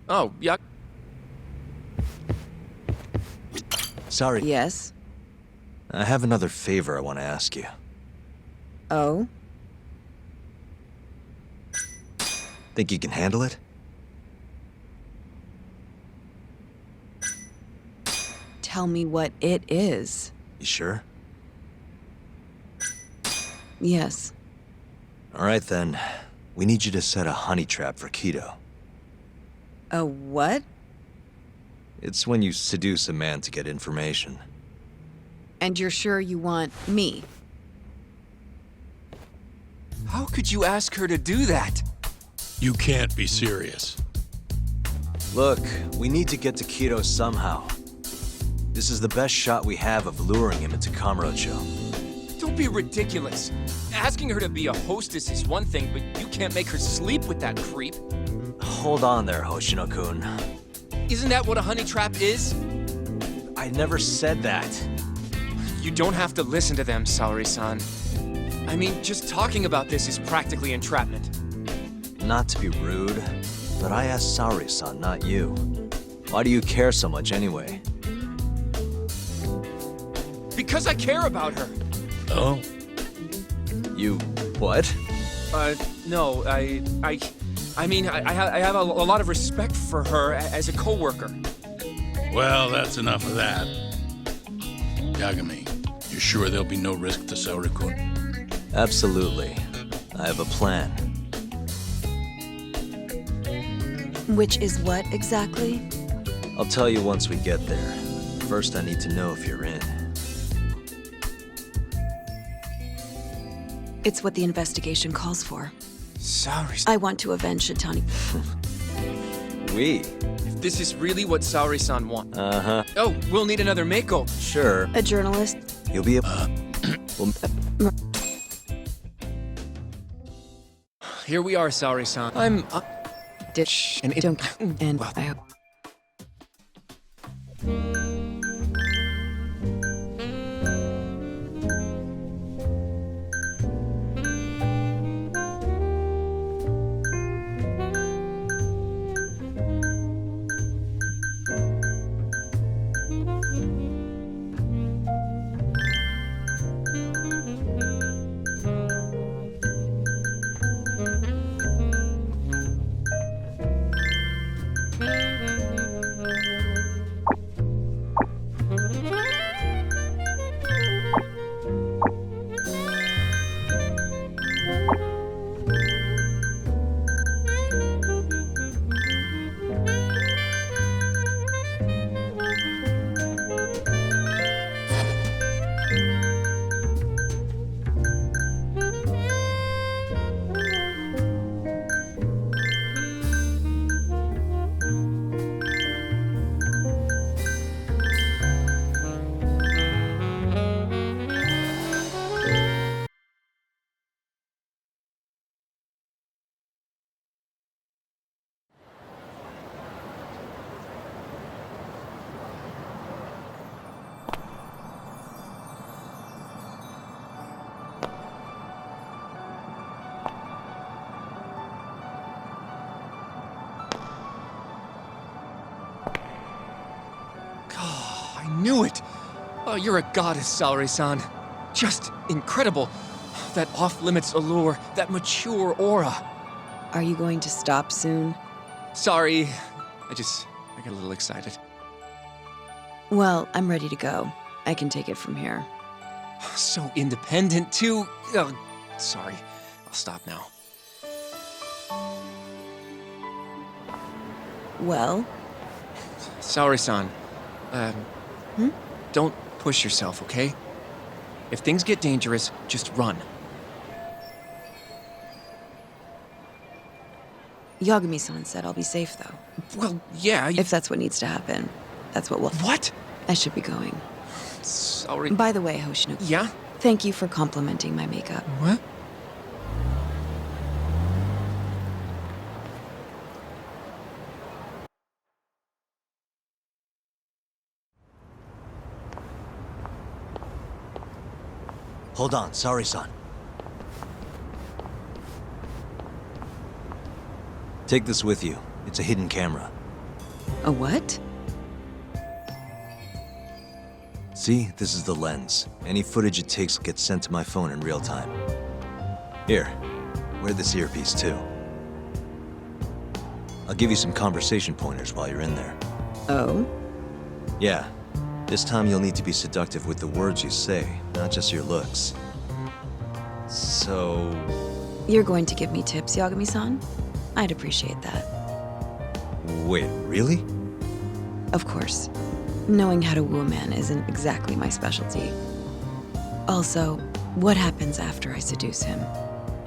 Oh, yeah. Sorry. Yes? I have another favor I want to ask you. Oh? Think you can handle it? Tell me what it is. You sure? Yes. Alright then. We need you to set a honey trap for Keto. A what? It's when you seduce a man to get information. And you're sure you want me? How could you ask her to do that? You can't be serious. Look, we need to get to Keto somehow. This is the best shot we have of luring him into Kamurocho. Don't be ridiculous. Asking her to be a hostess is one thing, but you can't make her sleep with that creep. Hold on there, Hoshino-kun. Isn't that what a honey trap is? I never said that. You don't have to listen to them, Saori-san. I mean, just talking about this is practically entrapment. Not to be rude, but I asked Saori-san, not you. Why do you care so much anyway? Because I care about her. Oh? You... what? No, I mean, I have a lot of respect for her as a coworker. Well, that's enough of that. Yagami, you sure there'll be no risk to Saori-kun? Absolutely. I have a plan. Which is what exactly? I'll tell you once we get there. First, I need to know if you're in. It's what the investigation calls for. Saori-san. I want to avenge Shitani. We? If this is really what Saori-san wants. Uh-huh. Oh, we'll need another makeover. Sure. A journalist? You'll be a... well, Here we are, Saori-san. I'm... Ditch. And it- Don't. And Well- I hope. I knew it! Oh, you're a goddess, Saori-san. Just incredible. That off-limits allure, that mature aura. Are you going to stop soon? Sorry, I got a little excited. Well, I'm ready to go. I can take it from here. So independent, too. Oh, sorry. I'll stop now. Well? Saori-san, don't push yourself, okay? If things get dangerous, just run. Yagami-san said I'll be safe, though. Well, yeah, If that's what needs to happen, that's what will... What? I should be going. Sorry. By the way, Hoshino, Yeah? thank you for complimenting my makeup. What? hold on, Saori-san. Take this with you. It's a hidden camera. A what? See, this is the lens. Any footage it takes gets sent to my phone in real time. Here, wear this earpiece too. I'll give you some conversation pointers while you're in there. Oh? Yeah, this time you'll need to be seductive with the words you say, not just your looks. So... You're going to give me tips, Yagami-san? I'd appreciate that. Wait, really? Of course. Knowing how to woo a man isn't exactly my specialty. Also, what happens after I seduce him?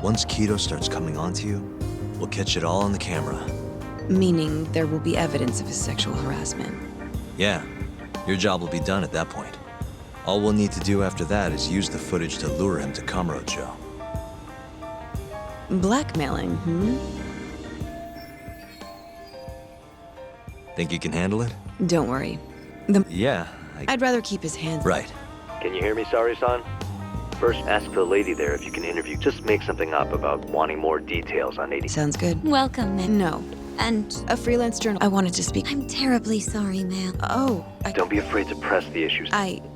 Once Keto starts coming onto you, we'll catch it all on the camera. Meaning there will be evidence of his sexual harassment. Yeah, your job will be done at that point. All we'll need to do after that is use the footage to lure him to Kamurocho. Blackmailing, Think you can handle it? Don't worry. Yeah, I'd rather keep his hands... Right. Can you hear me, Sari-san? First, ask the lady there if you can interview. Just make something up about wanting more details on 80. Sounds good. Welcome, ma'am. No. And A freelance journal. I wanted to speak... I'm terribly sorry, ma'am. Oh, Don't be afraid to press the issues.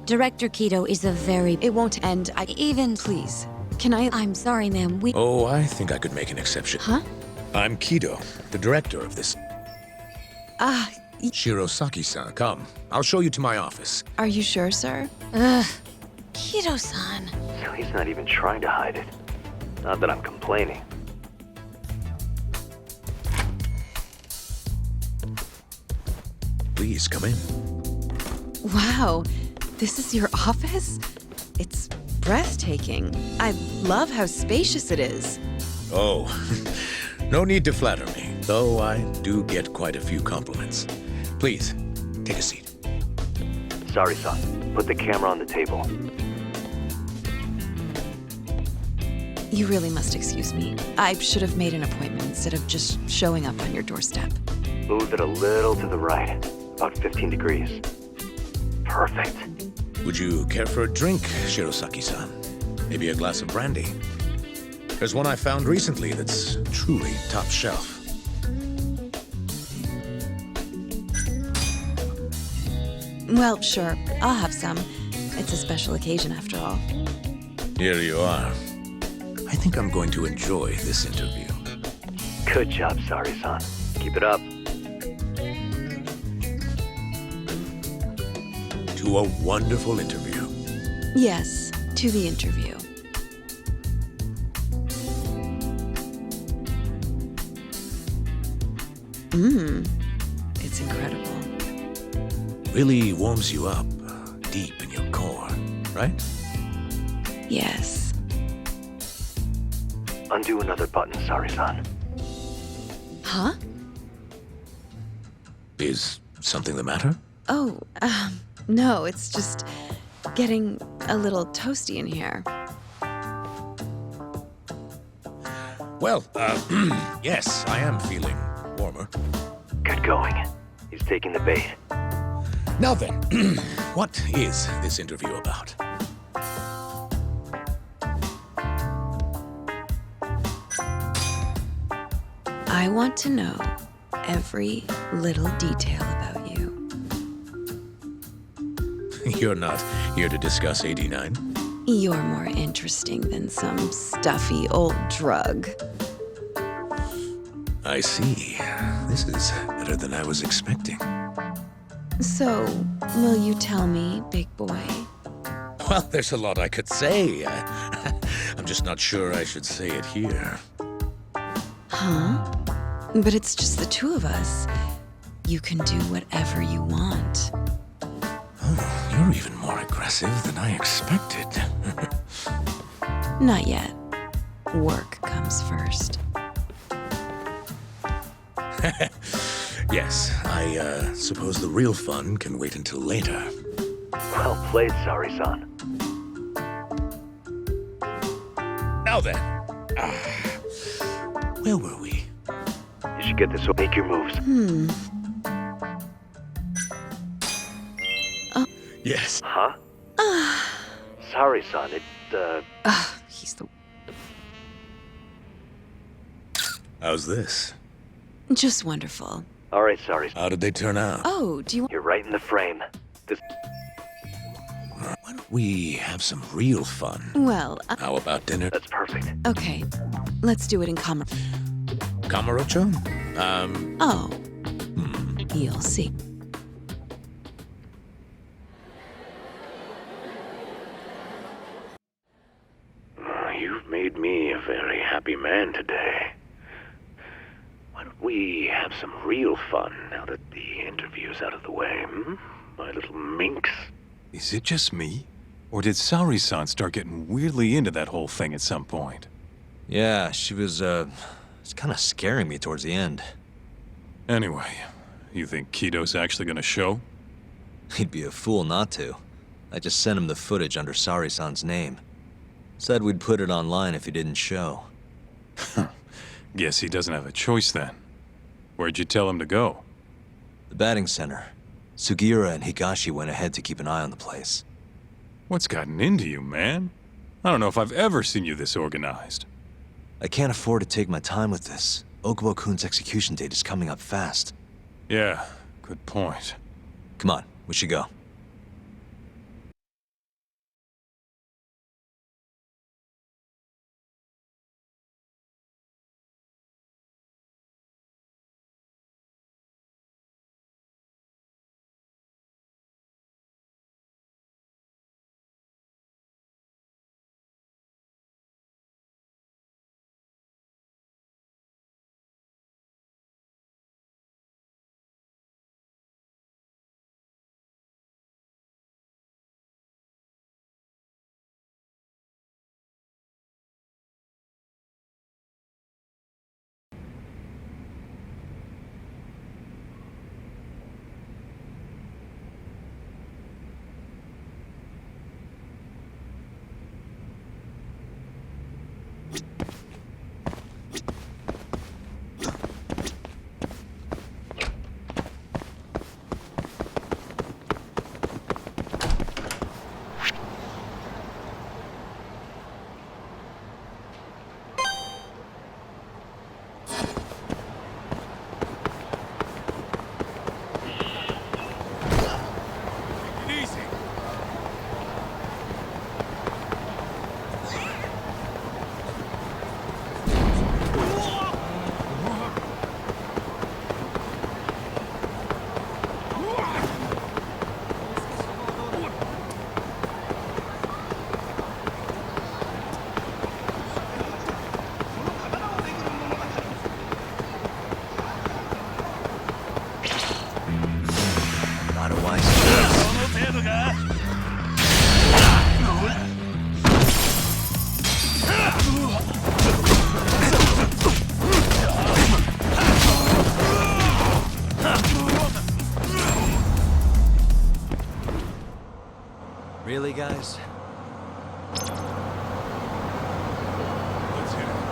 Director Keto is a very... It won't end. Even... Please. Can I... I'm sorry, ma'am. We... Oh, I think I could make an exception. Huh? I'm Kido, the director of this. Shirosaki-san, come. I'll show you to my office. Are you sure, sir? Ugh. Keto-san. So he's not even trying to hide it. Not that I'm complaining. Please, come in. Wow. This is your office? It's breathtaking. I love how spacious it is. Oh, no need to flatter me, though I do get quite a few compliments. Please, take a seat. Sari-san, put the camera on the table. You really must excuse me. I should have made an appointment instead of just showing up on your doorstep. Move it a little to the right. About 15 degrees. Perfect. Would you care for a drink, Shirosaki-san? Maybe a glass of brandy? There's one I found recently that's truly top shelf. Well, sure. I'll have some. It's a special occasion after all. Here you are. I think I'm going to enjoy this interview. Good job, Sari-san. Keep it up. To a wonderful interview. Yes, to the interview. It's incredible. Really warms you up deep in your core, right? Yes. Undo another button, Sari-san. Huh? Is something the matter? Oh, no, it's just getting a little toasty in here. Well, yes, I am feeling warmer. Good going. He's taking the bait. Now then, what is this interview about? I want to know every little detail about you. You're not here to discuss 89? You're more interesting than some stuffy old drug. I see. This is better than I was expecting. So, will you tell me, big boy? Well, there's a lot I could say. I'm just not sure I should say it here. Huh? But it's just the two of us. You can do whatever you want. Oh, you're even more aggressive than I expected. Not yet. Work comes first. Yes, I suppose the real fun can wait until later. Well played, Sari-san. Now then, where were we? You should get this, so make your moves. Yes. Huh? Sari-san, He's the... How's this? Just wonderful. All right, sorry. How did they turn out? Oh, do you want... You're right in the frame. This Why don't we have some real fun? Well, How about dinner? That's perfect. okay. Let's do it in Kamar... Camarocho? Oh. You'll see. You've made me a very happy man today. Why don't we have some real fun now that the interview's out of the way, my little minx? Is it just me? Or did Saori-san start getting weirdly into that whole thing at some point? Yeah, she was, it's kind of scaring me towards the end. Anyway, you think Kito's actually gonna show? He'd be a fool not to. I just sent him the footage under Saori-san's name. Said we'd put it online if he didn't show. Guess he doesn't have a choice then. Where'd you tell him to go? The batting center. Sugiura and Higashi went ahead to keep an eye on the place. What's gotten into you, man? I don't know if I've ever seen you this organized. I can't afford to take my time with this. Okubo-kun's execution date is coming up fast. Yeah, good point. Come on, we should go. Not a wise choice. Really, guys? Let's hit it.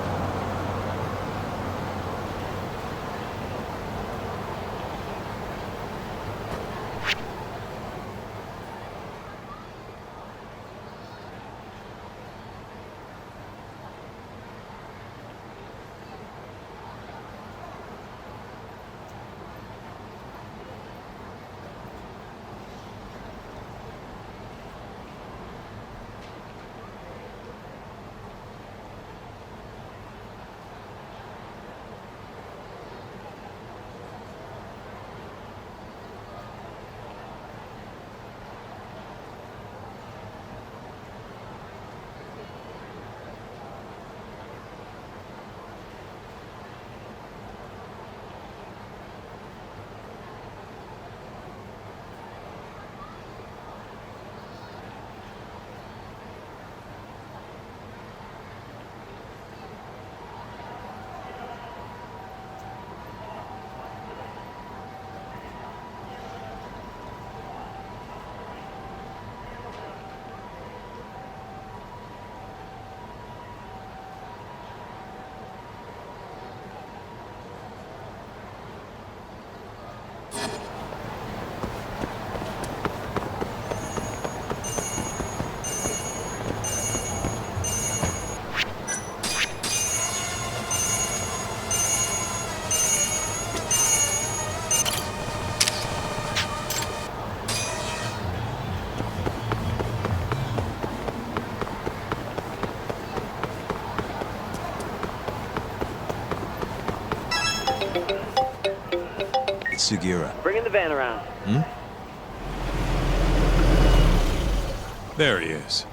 Sugiura. Bringing the van around. There he is.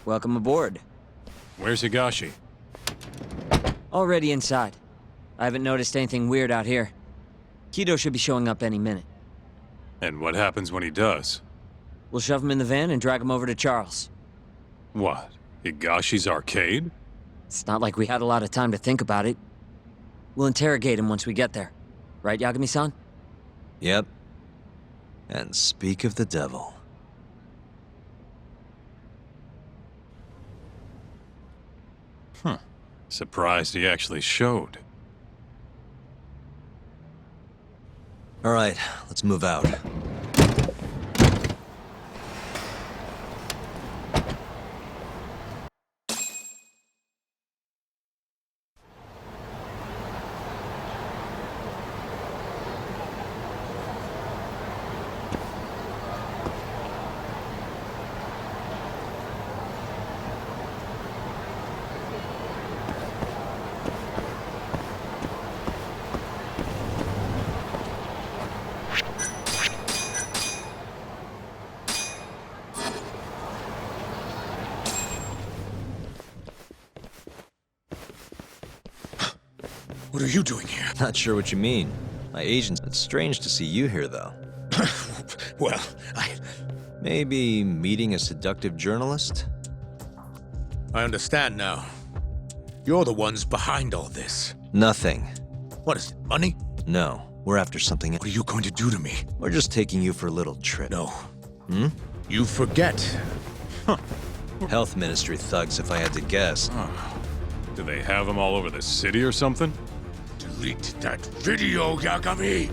Welcome aboard. Where's Higashi? Already inside. I haven't noticed anything weird out here. Kido should be showing up any minute. And what happens when he does? We'll shove him in the van and drag him over to Charles. What? Higashi's arcade? It's not like we had a lot of time to think about it. We'll interrogate him once we get there. Right, Yagami-san? Yep. And speak of the devil. Surprised he actually showed. All right, let's move out. What are you doing here? Not sure what you mean. My agent, it's strange to see you here, though. Well, Maybe meeting a seductive journalist? I understand now. You're the ones behind all this. Nothing. What is it, money? No, we're after something. What are you going to do to me? We're just taking you for a little trip. No. You forget. Health Ministry thugs, if I had to guess. Do they have them all over the city or something? Delete that video, Yagami!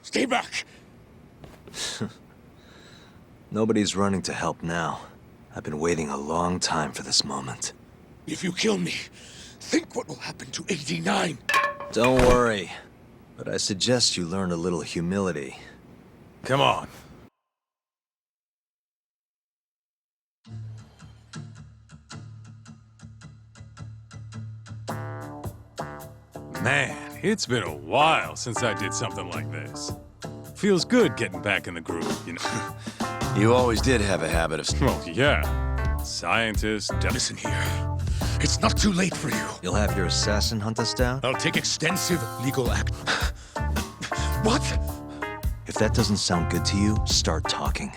Stay back! Nobody's running to help now. I've been waiting a long time for this moment. If you kill me, think what will happen to 89. Don't worry, but I suggest you learn a little humility. Come on. Man, it's been a while since I did something like this. Feels good getting back in the groove, you know? You always did have a habit of... Well, yeah. Scientist, Listen here. It's not too late for you. You'll have your assassin hunt us down? I'll take extensive legal act. What? If that doesn't sound good to you, start talking.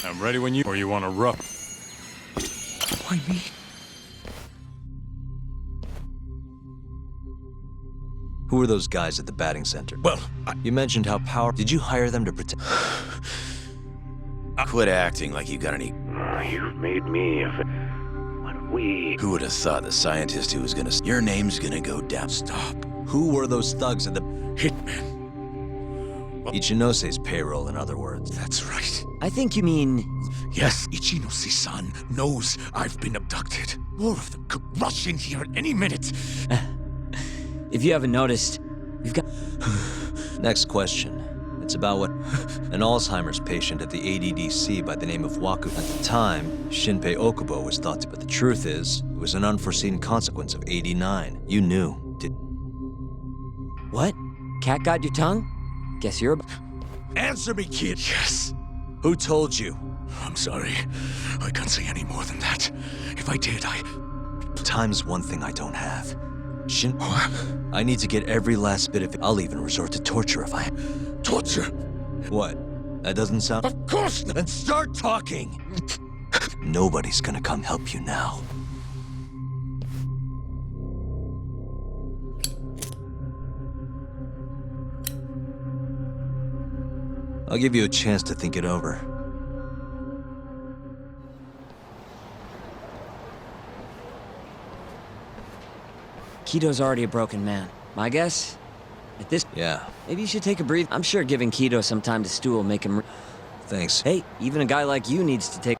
I'm ready when you... Or you want to rough... Why me? Who are those guys at the batting center? Well, You mentioned how Did you hire them to protect... Quit acting like you got any... You've made me a... Why don't we... Who would have thought the scientist who was gonna... Your name's gonna go down. Stop. Who were those thugs at the... Hitman. Ichinose's payroll, in other words. That's right. I think you mean... Yes, Ichinose-san knows I've been abducted. More of them could rush in here at any minute. If you haven't noticed, we've got... Next question. It's about what... An Alzheimer's patient at the ADDC by the name of Waku. At the time, Shinpei Okubo was thought to... But the truth is, It was an unforeseen consequence of 89. You knew. What? Cat got your tongue? Guess you're Answer me, kid! Yes. Who told you? I'm sorry. I can't say any more than that. If I did, Time's one thing I don't have. I need to get every last bit of it. I'll even resort to torture if I... Torture? What? That doesn't sound... Of course not! Then start talking! Nobody's gonna come help you now. I'll give you a chance to think it over. Keto's already a broken man. My guess? At this... Yeah, Maybe you should take a breathe. I'm sure giving Keto some time to stew will make him... thanks. Hey, even a guy like you needs to take...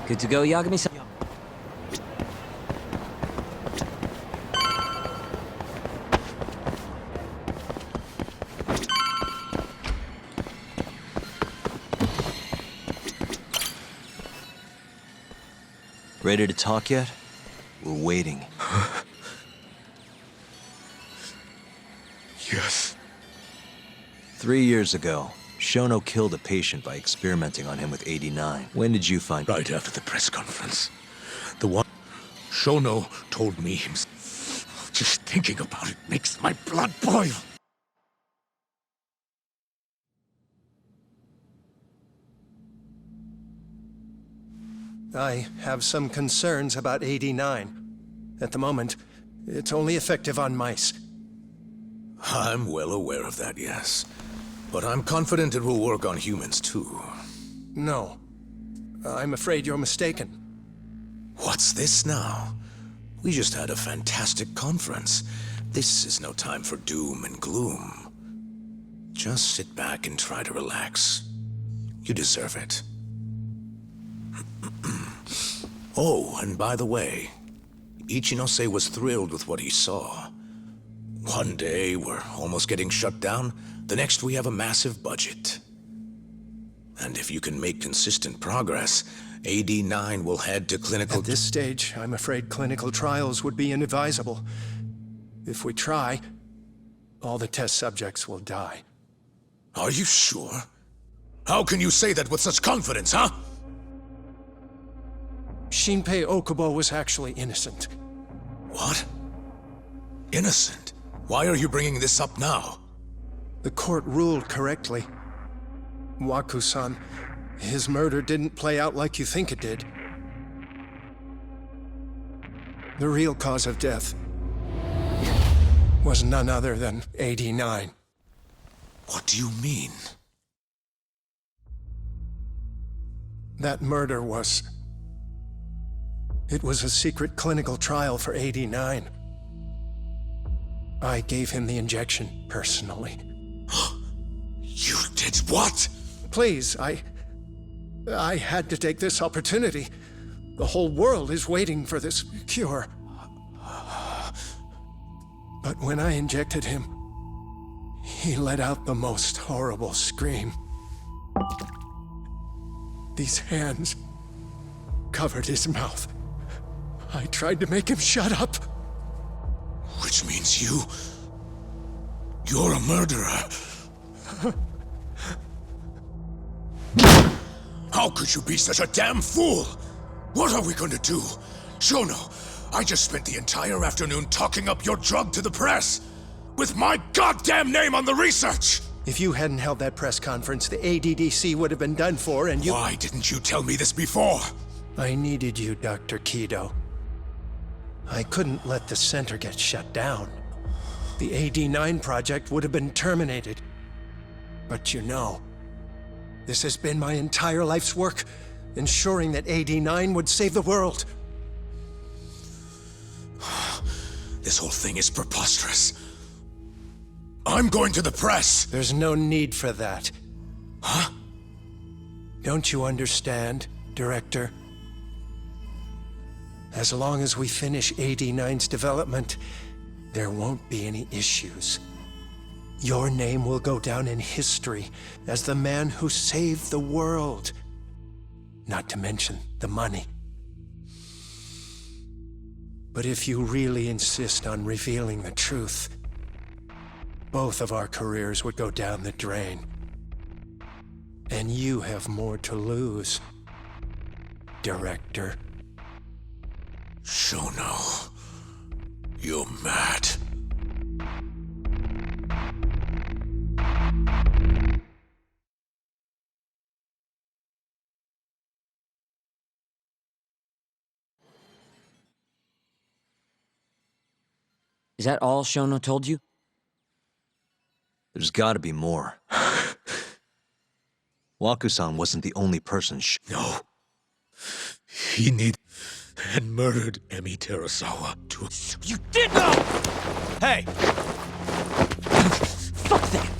Good to go, Yagami-san? Ready to talk yet? We're waiting. Yes. 3 years ago, Shono killed a patient by experimenting on him with 89. When did you find... Right after the press conference. The one Shono told me himself. Just thinking about it makes my blood boil. I have some concerns about 89. At the moment, it's only effective on mice. I'm well aware of that, yes. But I'm confident it will work on humans, too. No. I'm afraid you're mistaken. What's this now? We just had a fantastic conference. This is no time for doom and gloom. Just sit back and try to relax. You deserve it. Oh, and by the way, Ichinose was thrilled with what he saw. One day, we're almost getting shut down. The next, we have a massive budget. And if you can make consistent progress, AD9 will head to clinical... At this stage, I'm afraid clinical trials would be inadvisable. If we try, all the test subjects will die. Are you sure? How can you say that with such confidence, huh? Shinpei Okubo was actually innocent. What? Innocent? Why are you bringing this up now? The court ruled correctly. Waku-san, his murder didn't play out like you think it did. The real cause of death was none other than 89. What do you mean? That murder was... It was a secret clinical trial for 89. I gave him the injection personally. You did what? Please, I had to take this opportunity. The whole world is waiting for this cure. But when I injected him, he let out the most horrible scream. These hands covered his mouth. I tried to make him shut up. Which means you're a murderer. How could you be such a damn fool? What are we going to do? Shono, I just spent the entire afternoon talking up your drug to the press, with my goddamn name on the research! If you hadn't held that press conference, the ADDC would have been done for, and you— Why didn't you tell me this before? I needed you, Dr. Kido. I couldn't let the center get shut down. The AD9 project would have been terminated. But you know, this has been my entire life's work, ensuring that AD9 would save the world. This whole thing is preposterous. I'm going to the press! There's no need for that. Huh? Don't you understand, Director? As long as we finish AD9's development, there won't be any issues. Your name will go down in history as the man who saved the world. Not to mention the money. But if you really insist on revealing the truth, both of our careers would go down the drain. And you have more to lose, Director. Shono, you're mad. Is that all Shono told you? There's gotta be more. Waku-san wasn't the only person No. He and murdered Emi Terasawa to— You did know! Hey! Fuck that!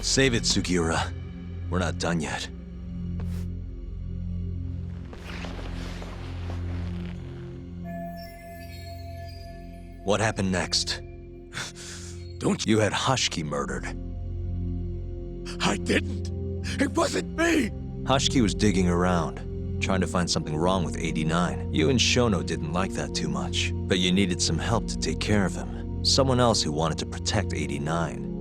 Save it, Sugiura. We're not done yet. What happened next? You had Hashiki murdered. I didn't! It wasn't me! Hashiki was digging around, trying to find something wrong with 89. You and Shono didn't like that too much, but you needed some help to take care of him. Someone else who wanted to protect 89.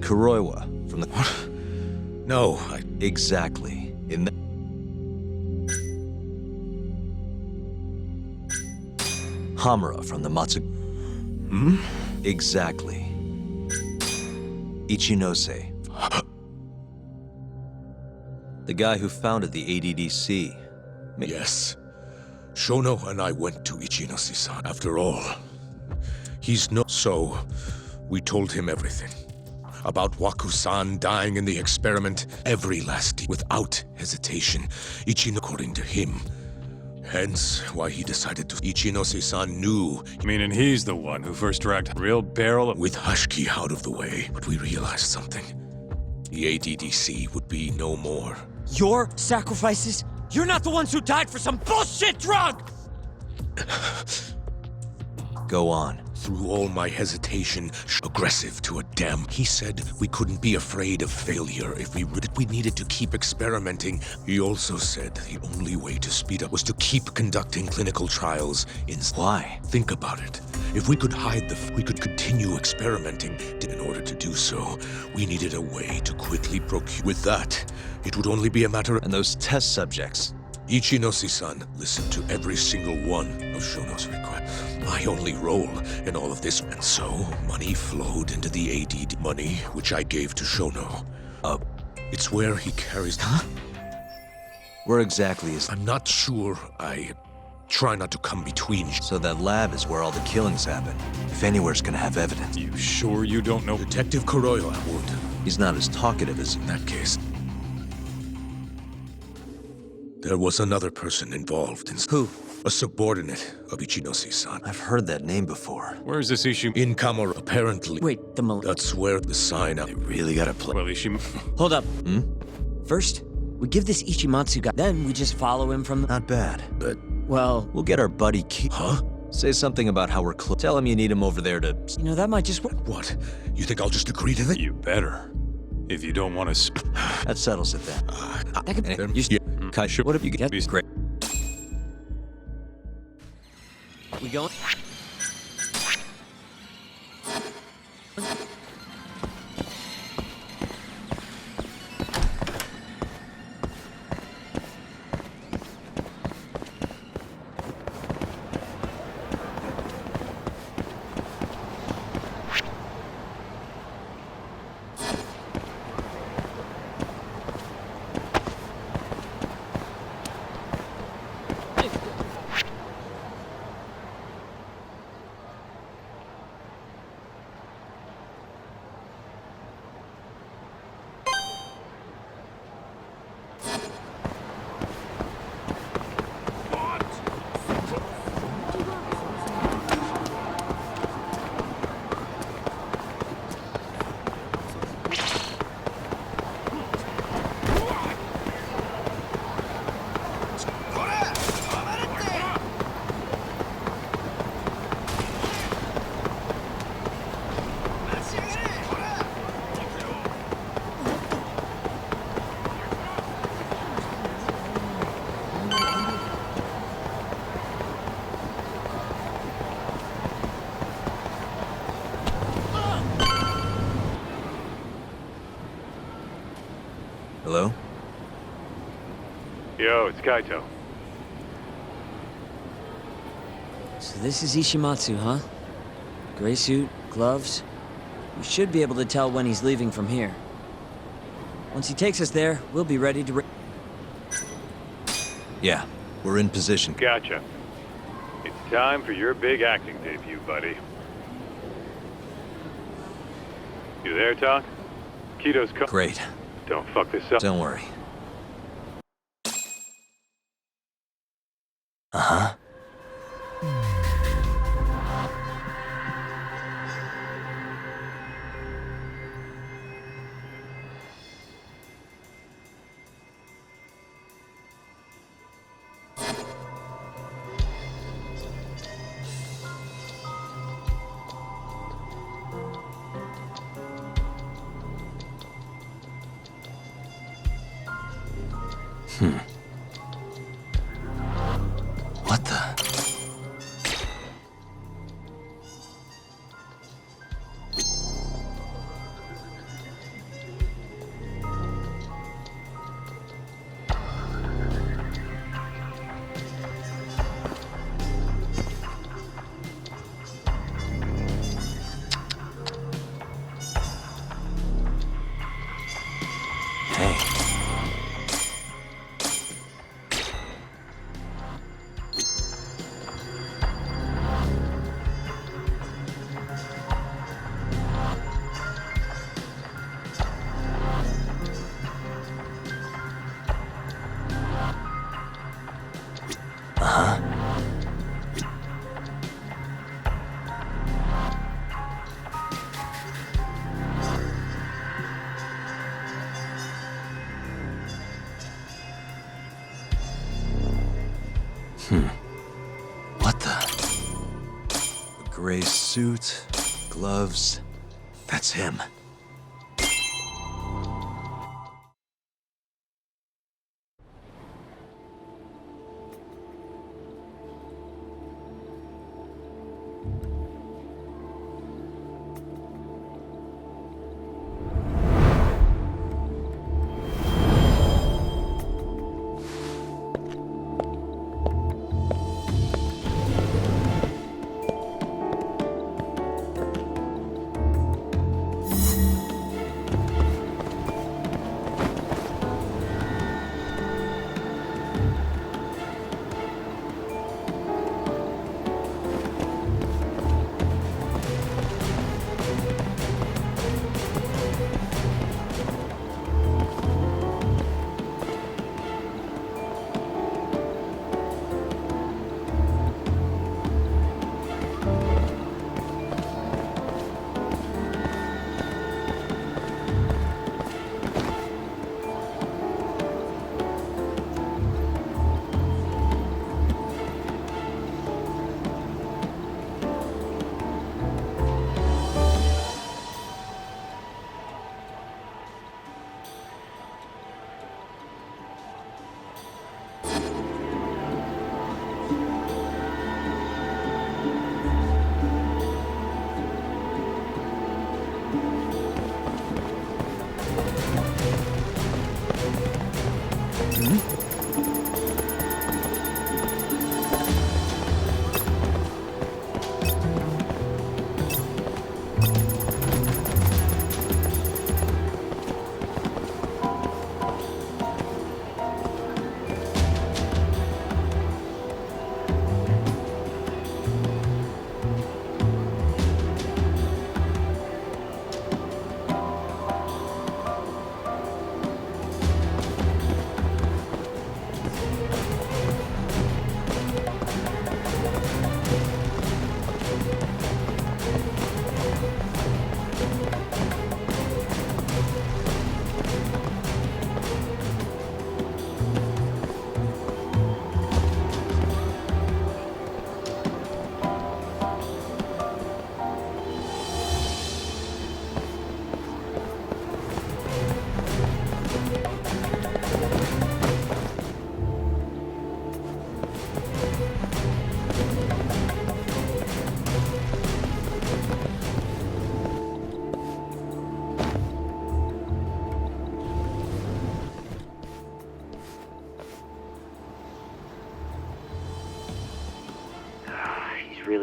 Kuroiwa from the— No, Exactly. In the— Hamura from the Matsu— Exactly. Ichinose. The guy who founded the ADDC. Yes. Shono and I went to Ichinose-san. After all, he's no— So, we told him everything. About Waku-san dying in the experiment, every last without hesitation. According to him. Hence, why he decided to— Ichinose-san knew— Meaning he's the one who first dragged a real barrel of— With Hashiki out of the way, but we realized something. The ADDC would be no more. Your sacrifices? You're not the ones who died for some bullshit drug! Go on. Through all my hesitation, aggressive to a damn, he said we couldn't be afraid of failure if we needed to keep experimenting. He also said the only way to speed up was to keep conducting clinical trials in— Why? Think about it. If we could hide we could continue experimenting. In order to do so, we needed a way to quickly procure— With that, it would only be a matter of— And those test subjects. Ichinose-san listened to every single one of Shono's requests. My only role in all of this, and so money flowed into the AD money, which I gave to Shono. It's where he carries— Huh? Where exactly is— I'm not sure. I try not to come between. So that lab is where all the killings happen. If anywhere's gonna have evidence. You sure you don't know— Detective Kuroiwa would. He's not as talkative as— In that case. There was another person involved in... Who? A subordinate of Ichinoshi-san. I've heard that name before. Where is this Ishim? In Kamura, apparently. Wait, the mal- That's where the sign... They really gotta play. Well, Ishim... Hold up. First, we give this Ichimatsu guy, then we just follow him from the... Not bad. But... Well, We'll get our buddy Huh? Say something about how we're close. Tell him you need him over there to... you know, that might just work. What? You think I'll just agree to that? You better. If you don't want to... That settles it then. That could Then you Kai, what have you got? Yes. Great. we going? Hello? Yo, it's Kaito. So this is Ishimatsu, huh? Gray suit, gloves. We should be able to tell when he's leaving from here. Once he takes us there, we'll be ready to... Yeah, we're in position. Gotcha. It's time for your big acting debut, buddy. You there, Talk? Kito's Great. Don't fuck this up. Don't worry. Uh-huh. What the? Hey. What the? A gray suit, gloves. That's him.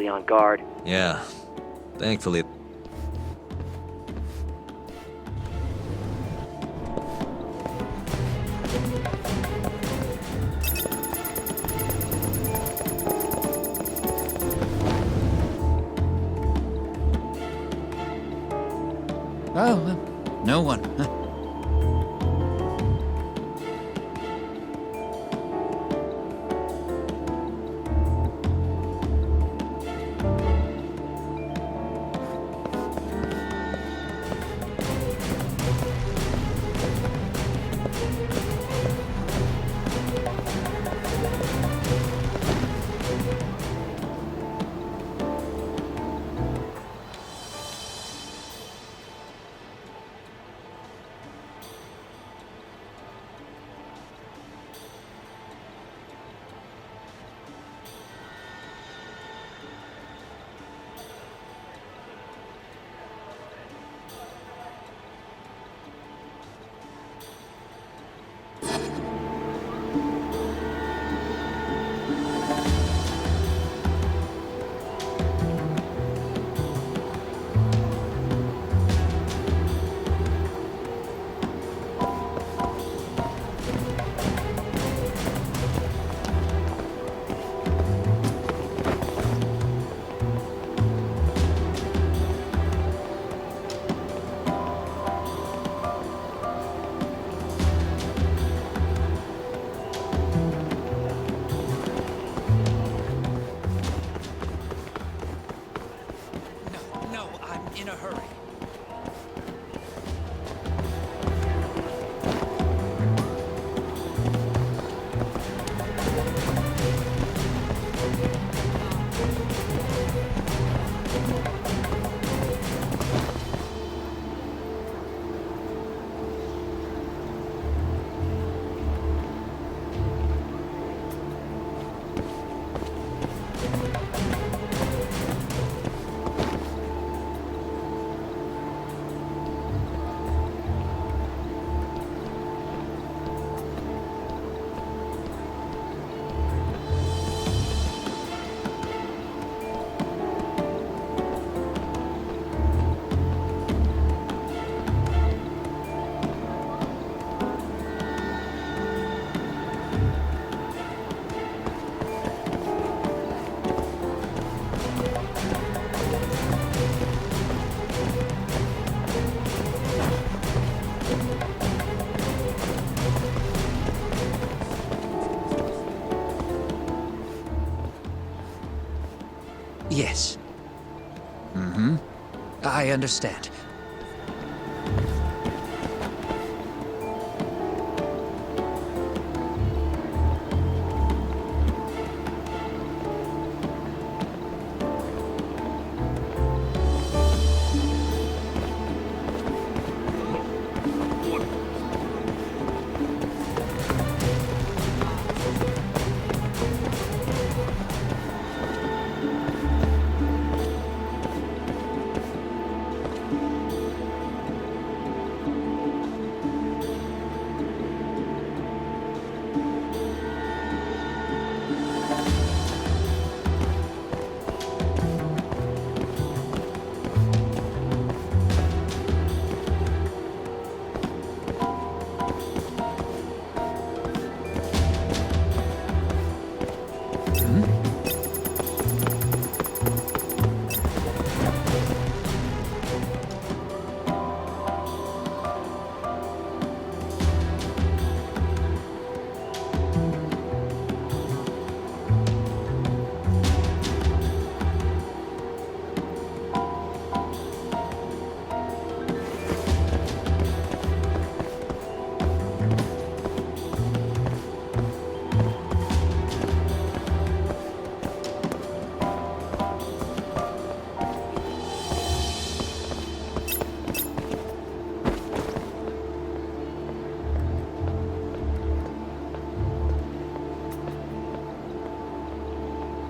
constantly on guard. Yeah. Thankfully. Oh, no one. Huh. No, I'm in a hurry. Yes. Mm-hmm. I understand.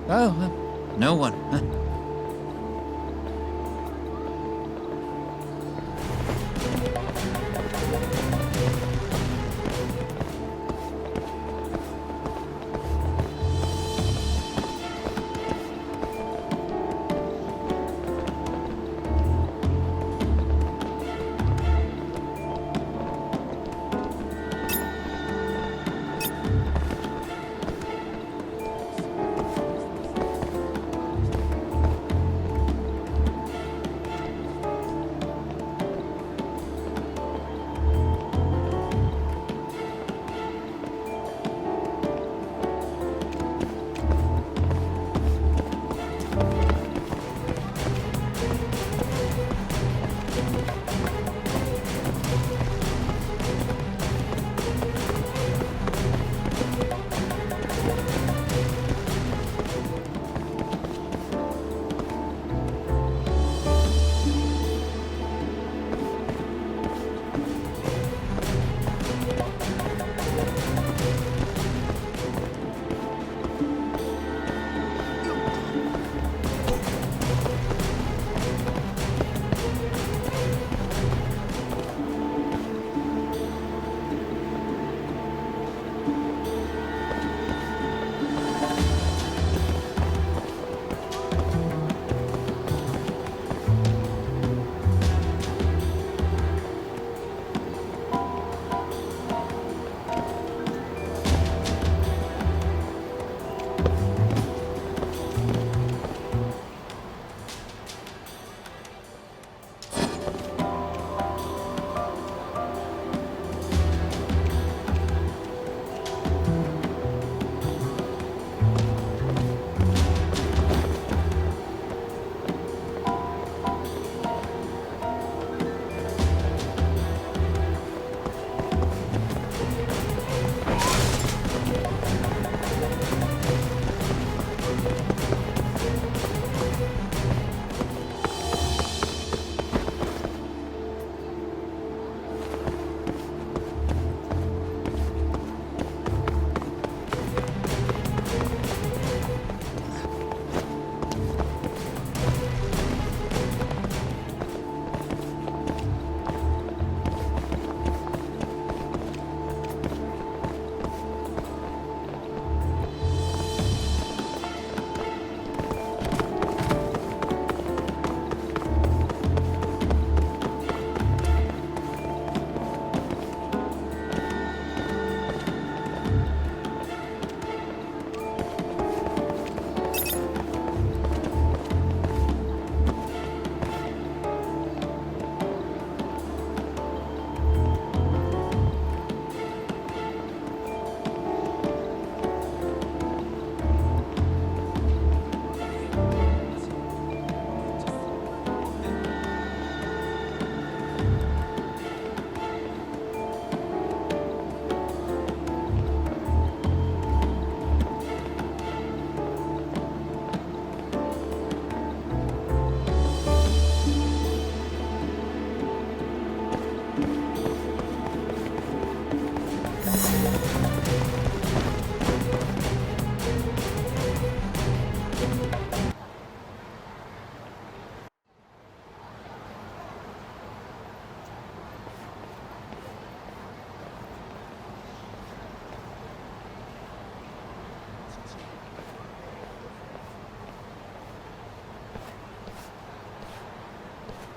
Oh, no one. Huh.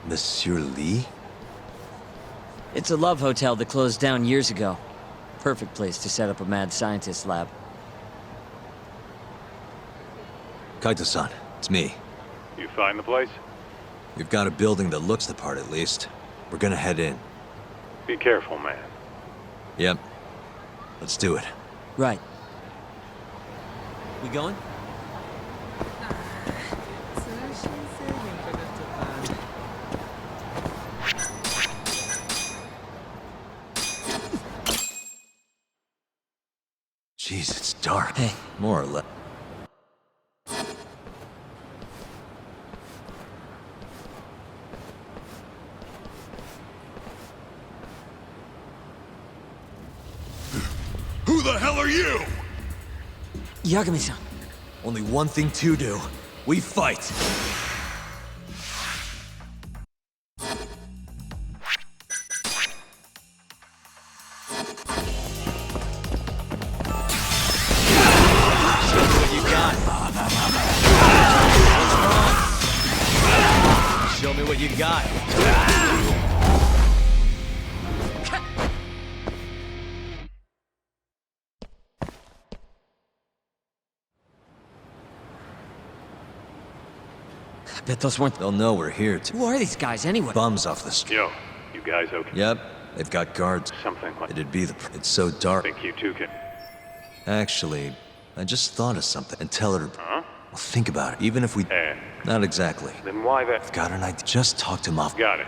Monsieur Lee? It's a love hotel that closed down years ago. Perfect place to set up a mad scientist lab. Kaito-san, it's me. You find the place? We've got a building that looks the part at least. We're gonna head in. Be careful, man. Yep. Let's do it. Right. We going? Jeez, it's dark. Hey. More or less. Who the hell are you? Yagami-san. Only one thing to do. We fight. Show me what you got. I bet those weren't... They'll know we're here to Who are these guys anyway? bums off the street. Yo, you guys okay? Yep, they've got guards. Something like... It'd be the... It's so dark. Think you two can... Actually, I just thought of something and tell her to... Huh? Well, think about it. Even if we... Not exactly. Then why that... I've got an idea. Just talk to him off... Got it.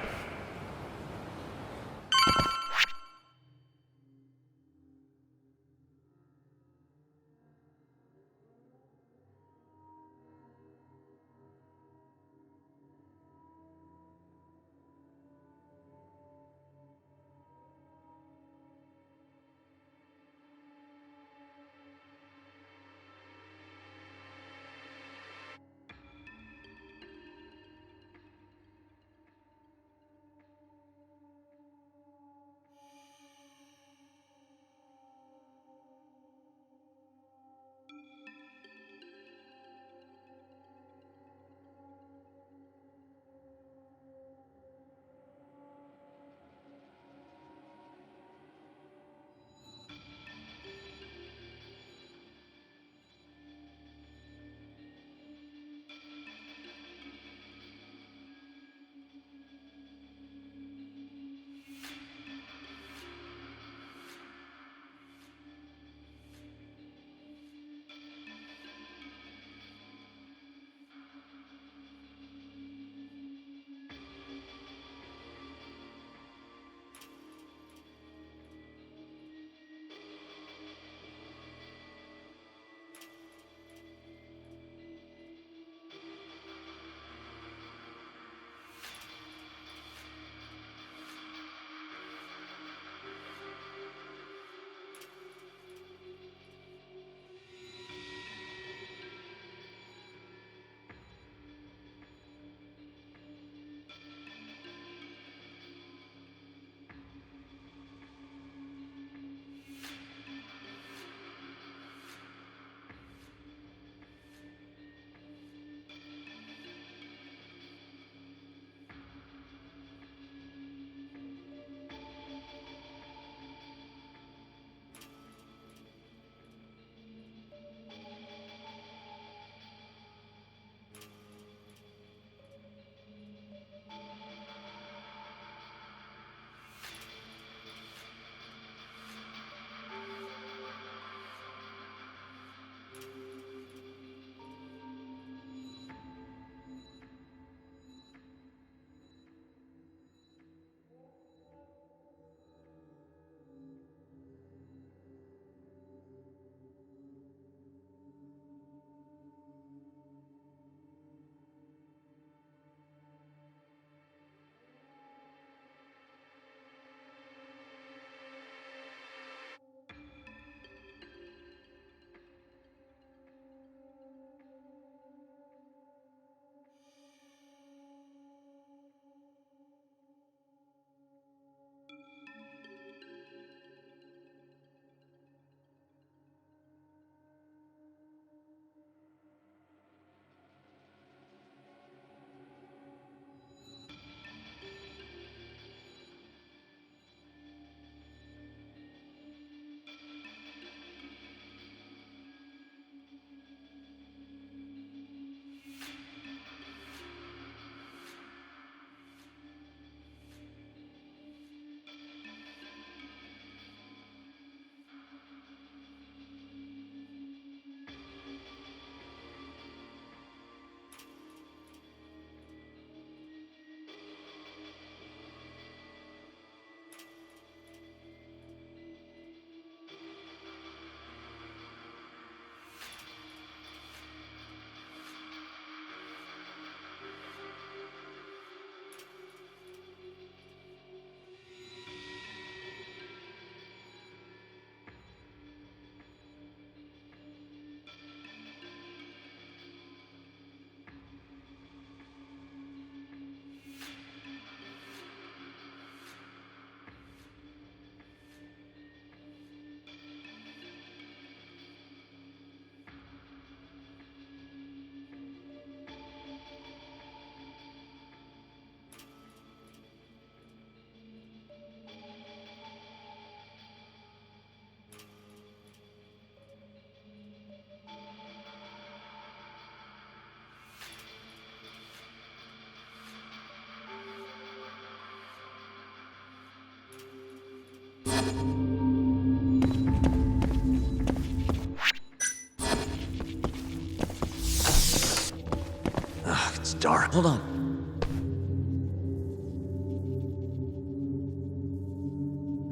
Ugh, it's dark. Hold on.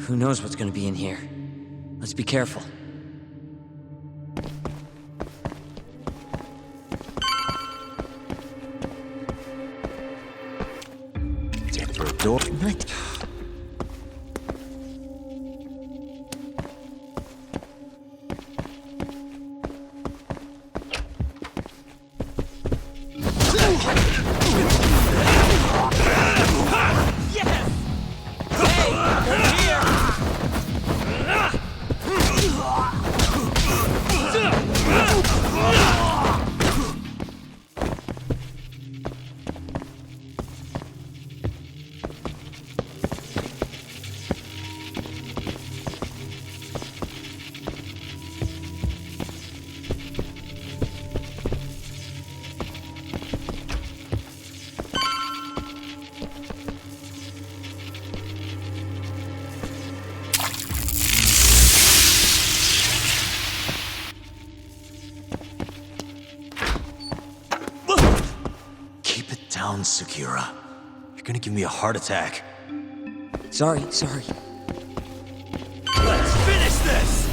Who knows what's gonna be in here? Let's be careful. Different door. What? Keep it down, Sekira. You're gonna give me a heart attack. Sorry. Let's finish this!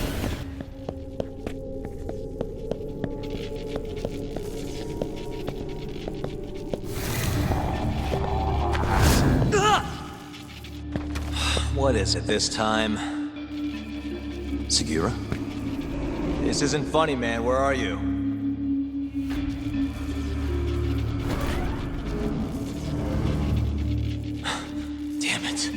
What is it this time? Segura? This isn't funny, man. Where are you? Damn it.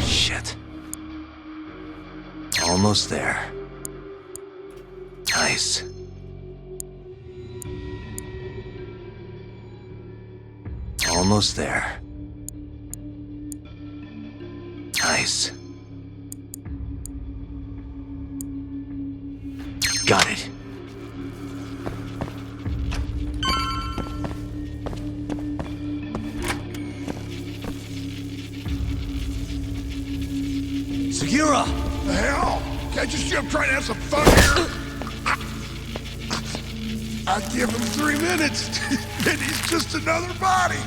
Shit. Almost there. Nice. Almost there. Nice. Got it. Segura! The hell? Can't you see I'm trying to have some fun here? I give him 3 minutes, and he's just another body.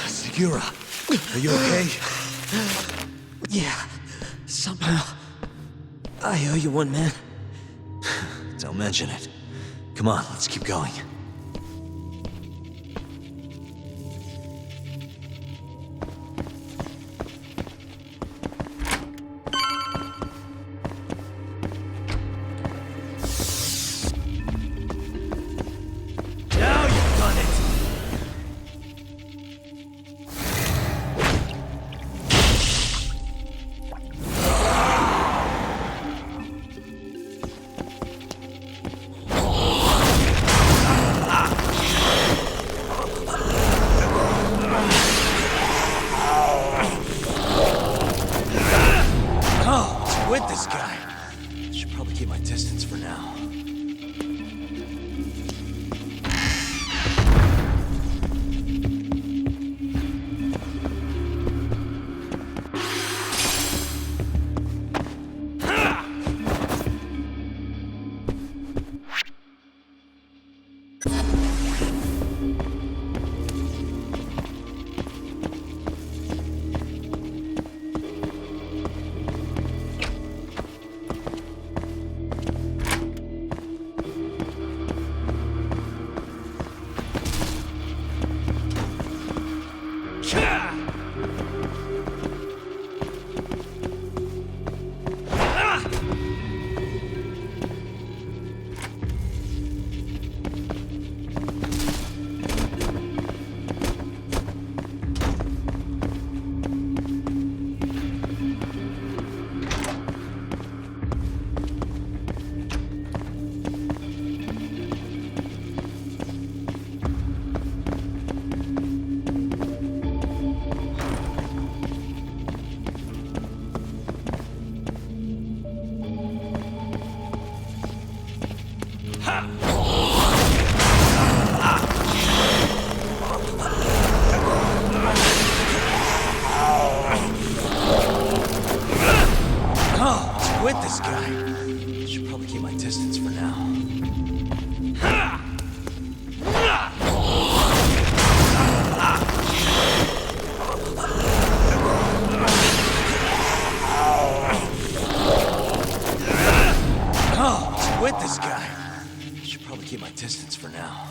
Segura, are you okay? Yeah, somehow. I owe you one, man. Don't mention it. Come on, let's keep going. Now you've done it! With this guy. Should probably keep my distance for now. With this guy. Should probably keep my distance for now. With this guy. Should probably keep my distance for now.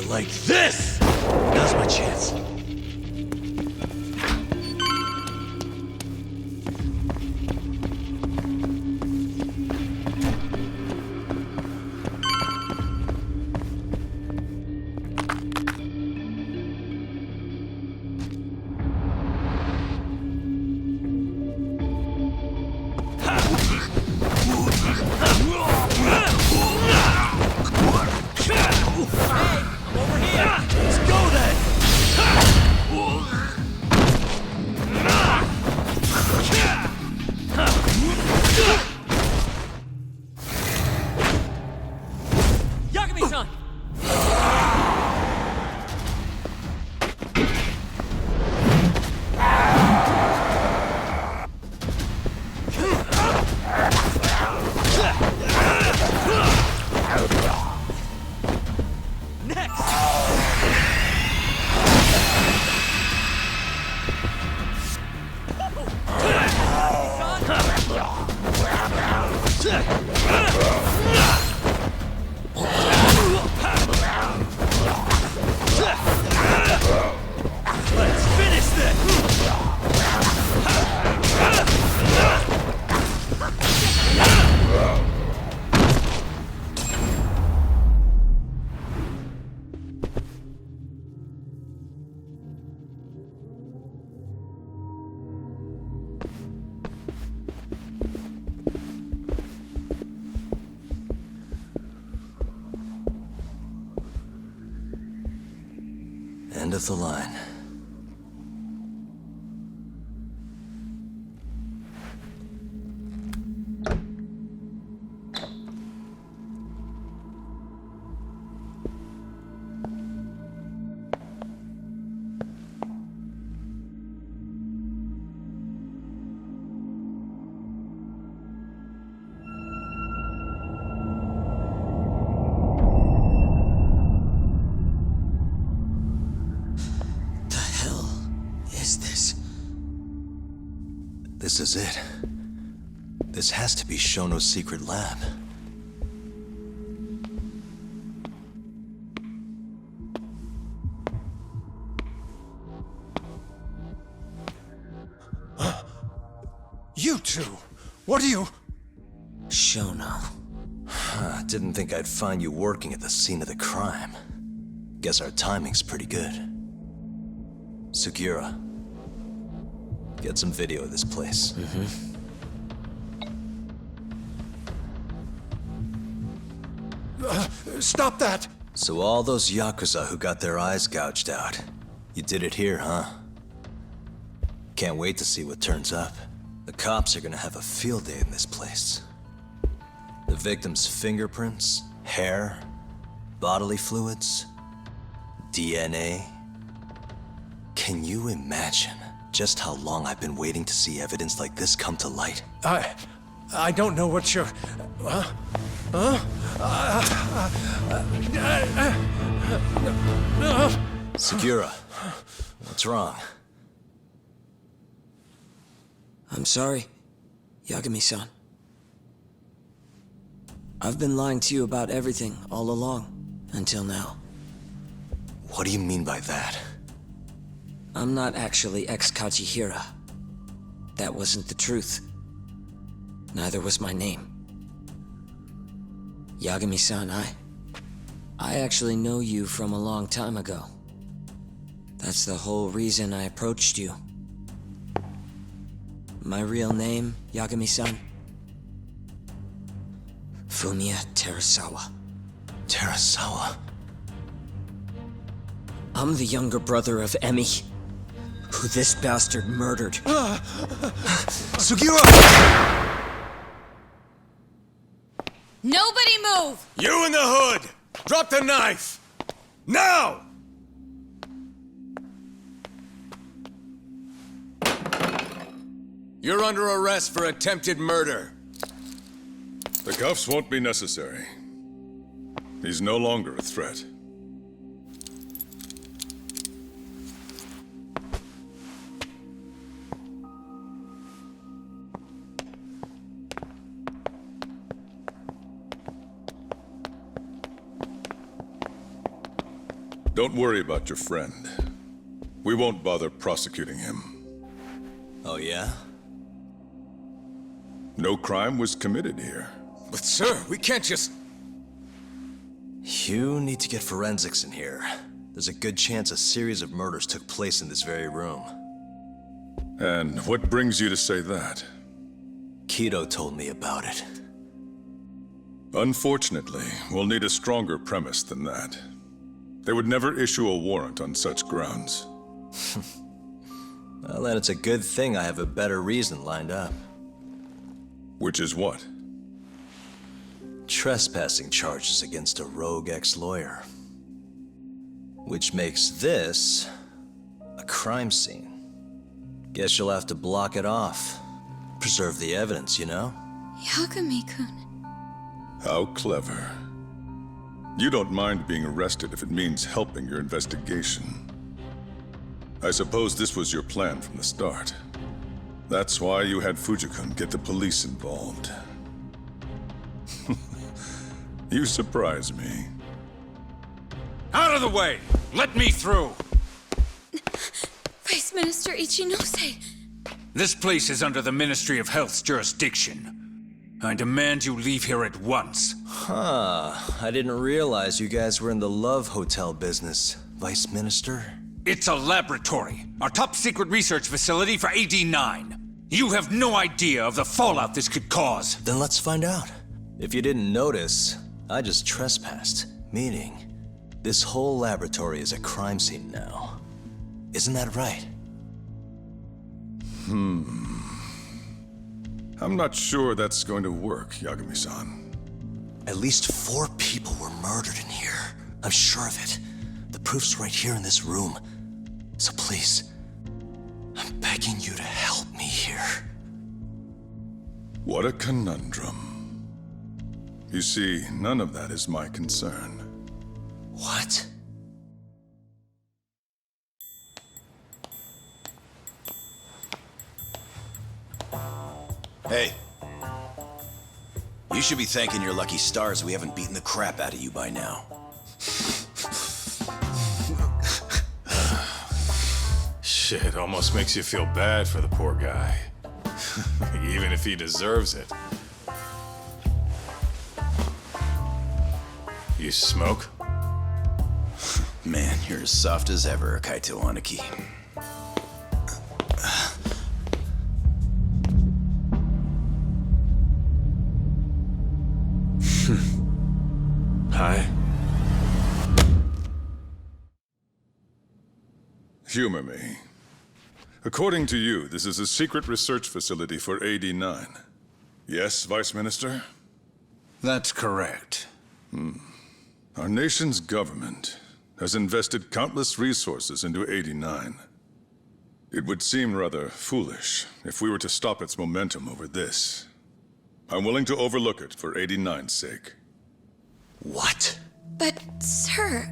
Like this! Now's my chance. Let's go then! End of the line. This is it. This has to be Shono's secret lab. You two! What are you... Shono. Didn't think I'd find you working at the scene of the crime. Guess our timing's pretty good. Sugiura, get some video of this place. Stop that! So all those Yakuza who got their eyes gouged out, you did it here, huh? Can't wait to see what turns up. The cops are gonna have a field day in this place. The victim's fingerprints, hair, bodily fluids, DNA. Can you imagine just how long I've been waiting to see evidence like this come to light? I don't know what you're... Sugiura, what's wrong? I'm sorry, Yagami-san. I've been lying to you about everything all along, until now. What do you mean by that? I'm not actually ex-Kajihira. That wasn't the truth. Neither was my name. Yagami-san, I actually know you from a long time ago. That's the whole reason I approached you. My real name, Yagami-san? Fumiya Terasawa. Terasawa? I'm the younger brother of Emi, who this bastard murdered. Sugiura! Nobody move! You in the hood! Drop the knife! Now! You're under arrest for attempted murder. The cuffs won't be necessary. He's no longer a threat. Don't worry about your friend. We won't bother prosecuting him. Oh, yeah? No crime was committed here. But sir, we can't just... You need to get forensics in here. There's a good chance a series of murders took place in this very room. And what brings you to say that? Kido told me about it. Unfortunately, we'll need a stronger premise than that. They would never issue a warrant on such grounds. Well, then it's a good thing I have a better reason lined up. Which is what? Trespassing charges against a rogue ex-lawyer. Which makes this a crime scene. Guess you'll have to block it off. Preserve the evidence, you know? Yagami-kun. How clever. You don't mind being arrested if it means helping your investigation. I suppose this was your plan from the start. That's why you had Fujikun get the police involved. You surprise me. Out of the way! Let me through! Vice Minister Ichinose. This place is under the Ministry of Health's jurisdiction. I demand you leave here at once. Huh. I didn't realize you guys were in the love hotel business, Vice Minister. It's a laboratory, our top secret research facility for AD9. You have no idea of the fallout this could cause. Then let's find out. If you didn't notice, I just trespassed, meaning This whole laboratory is a crime scene now. Isn't that right? I'm not sure that's going to work, Yagami-san. At least 4 people were murdered in here. I'm sure of it. The proof's right here in this room. So please, I'm begging you to help me here. What a conundrum. You see, none of that is my concern. What? Hey. You should be thanking your lucky stars we haven't beaten the crap out of you by now. Shit, almost makes you feel bad for the poor guy. Even if he deserves it. You smoke? Man, you're as soft as ever, Kaito Aniki. Hi. Humor me. According to you, this is a secret research facility for AD9. Yes, Vice Minister? That's correct. Our nation's government has invested countless resources into AD9. It would seem rather foolish if we were to stop its momentum over this. I'm willing to overlook it for AD9's sake. What? But, sir...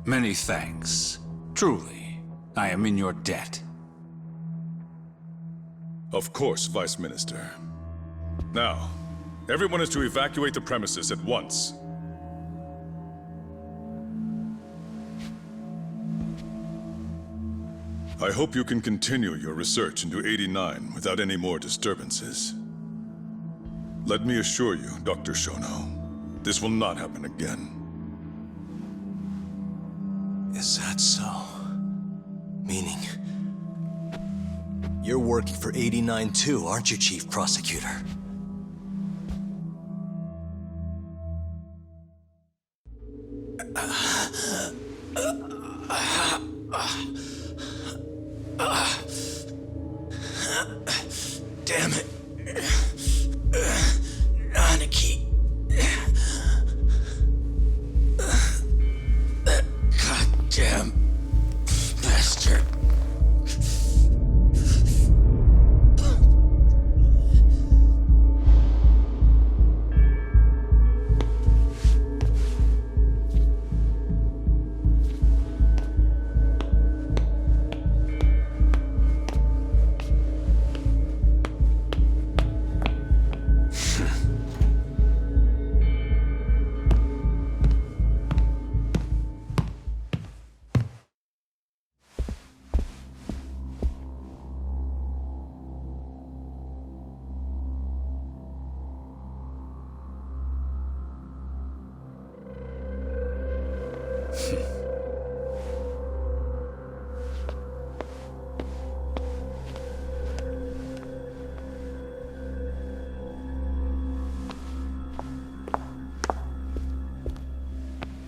Many thanks. Truly, I am in your debt. Of course, Vice Minister. Now, everyone is to evacuate the premises at once. I hope you can continue your research into 89 without any more disturbances. Let me assure you, Dr. Shono, this will not happen again. Is that so? Meaning... you're working for 89 too, aren't you, Chief Prosecutor? Damn it. Aniki. That goddamn bastard.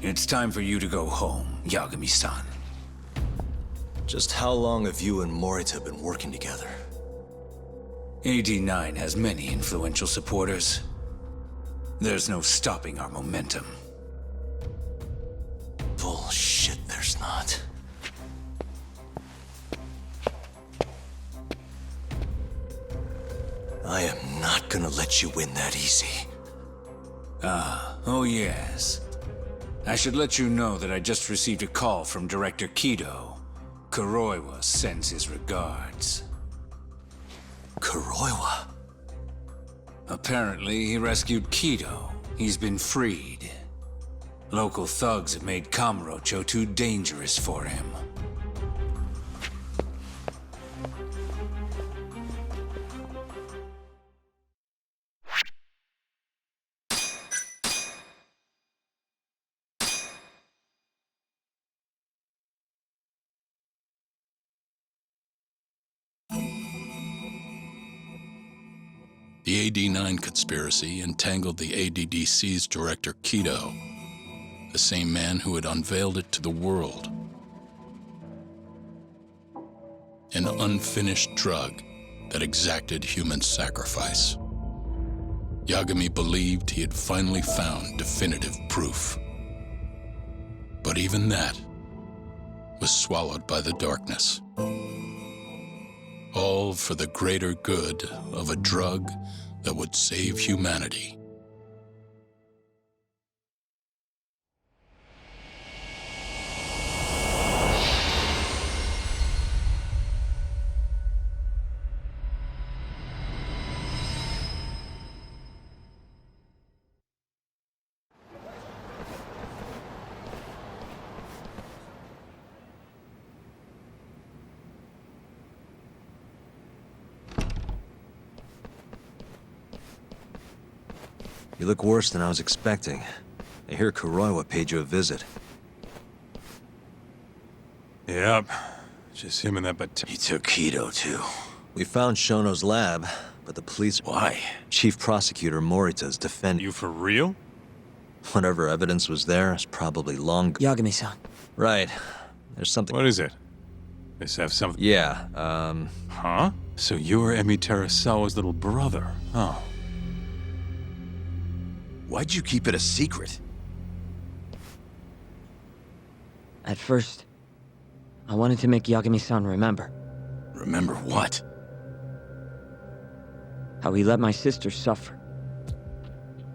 It's time for you to go home, Yagami-san. Just how long have you and Morita been working together? AD9 has many influential supporters. There's no stopping our momentum. Bullshit, there's not. I am not gonna let you win that easy. Oh yes. I should let you know that I just received a call from Director Kido. Kuroiwa sends his regards. Kuroiwa? Apparently, he rescued Kido. He's been freed. Local thugs have made Kamurocho too dangerous for him. The AD9 conspiracy entangled the ADDC's director Kido. the same man who had unveiled it to the world. An unfinished drug that exacted human sacrifice. Yagami believed he had finally found definitive proof. But even that was swallowed by the darkness. All for the greater good of a drug that would save humanity. You look worse than I was expecting. I hear Kuroiwa paid you a visit. Yep. Just him and that He took Kido, too. We found Shono's lab, but the police... Why? Chief Prosecutor Morita's defending... You for real? Whatever evidence was there is probably long... Yagami-san. Right. There's something... What is it? This have something... Yeah, Huh? So you're Emi Terasawa's little brother, huh? Why'd you keep it a secret? At first, I wanted to make Yagami-san remember. Remember what? How he let my sister suffer.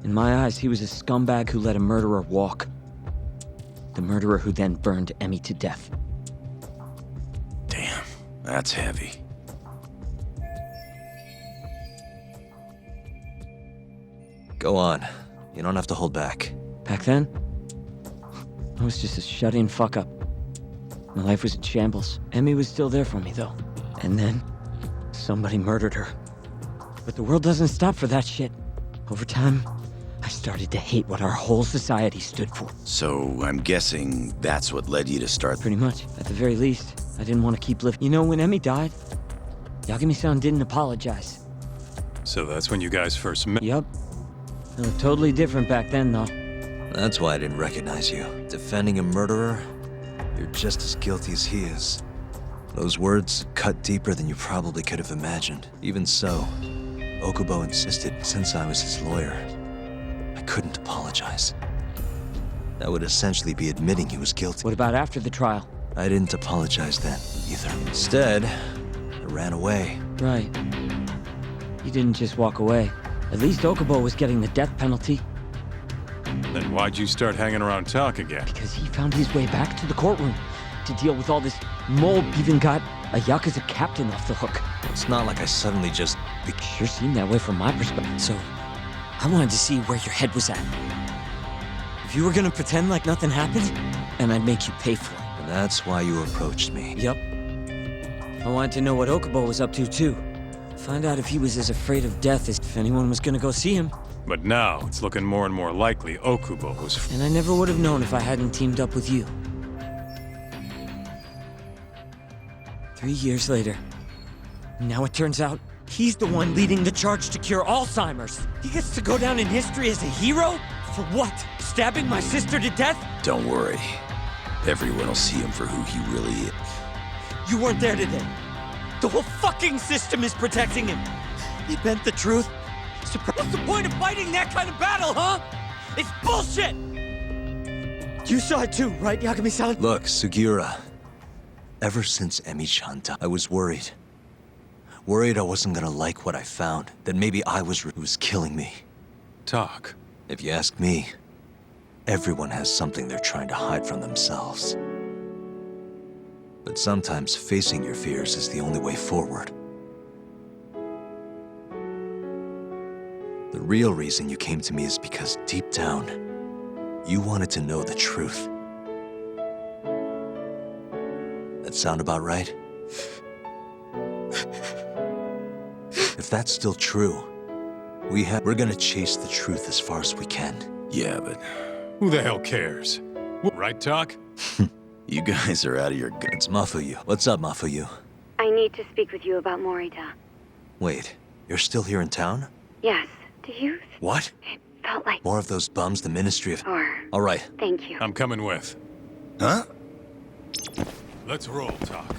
In my eyes, he was a scumbag who let a murderer walk. The murderer who then burned Emi to death. Damn, that's heavy. Go on. You don't have to hold back. Back then, I was just a shut-in fuck-up. My life was in shambles. Emi was still there for me, though. And then, somebody murdered her. But the world doesn't stop for that shit. Over time, I started to hate what our whole society stood for. So, I'm guessing that's what led you to start... Pretty much. At the very least, I didn't want to keep living. You know, when Emi died, Yagami-san didn't apologize. So that's when you guys first met? Yup. It looked totally different back then, though. That's why I didn't recognize you. Defending a murderer, you're just as guilty as he is. Those words cut deeper than you probably could have imagined. Even so, Okubo insisted since I was his lawyer, I couldn't apologize. That would essentially be admitting he was guilty. What about after the trial? I didn't apologize then, either. Instead, I ran away. Right. You didn't just walk away. At least Okubo was getting the death penalty. Then why'd you start hanging around talk again? Because he found his way back to the courtroom to deal with all this mold. Even got a Yakuza captain off the hook. It's not like I suddenly just... It sure seemed that way from my perspective. So, I wanted to see where your head was at. If you were gonna pretend like nothing happened, and I'd make you pay for it. And that's why you approached me. Yup. I wanted to know what Okubo was up to, too. Find out if he was as afraid of death as if anyone was gonna go see him. But now, it's looking more and more likely Okubo was... And I never would have known if I hadn't teamed up with you. 3 years later. Now it turns out, he's the one leading the charge to cure Alzheimer's. He gets to go down in history as a hero? For what? Stabbing my sister to death? Don't worry. Everyone will see him for who he really is. You weren't there today. The whole fucking system is protecting him. He bent the truth. What's the point of fighting that kind of battle, huh? It's bullshit! You saw it too, right, Yagami-san? Look, Sugiura. Ever since Emi-chan died, I was worried. Worried I wasn't gonna like what I found. That maybe I was who was killing me. Talk. If you ask me, everyone has something they're trying to hide from themselves. But sometimes facing your fears is the only way forward. The real reason you came to me is because deep down, you wanted to know the truth. That sound about right? If that's still true, we're gonna chase the truth as far as we can. Yeah, but... Who the hell cares? Right, Talk? You guys are out of your guts. It's Mafuyu. What's up, Mafuyu? I need to speak with you about Morita. Wait, you're still here in town? Yes. Do you... What? felt like... More of those bums the Ministry of... Sure. All right. Thank you. I'm coming with. Huh? Let's roll, Talk.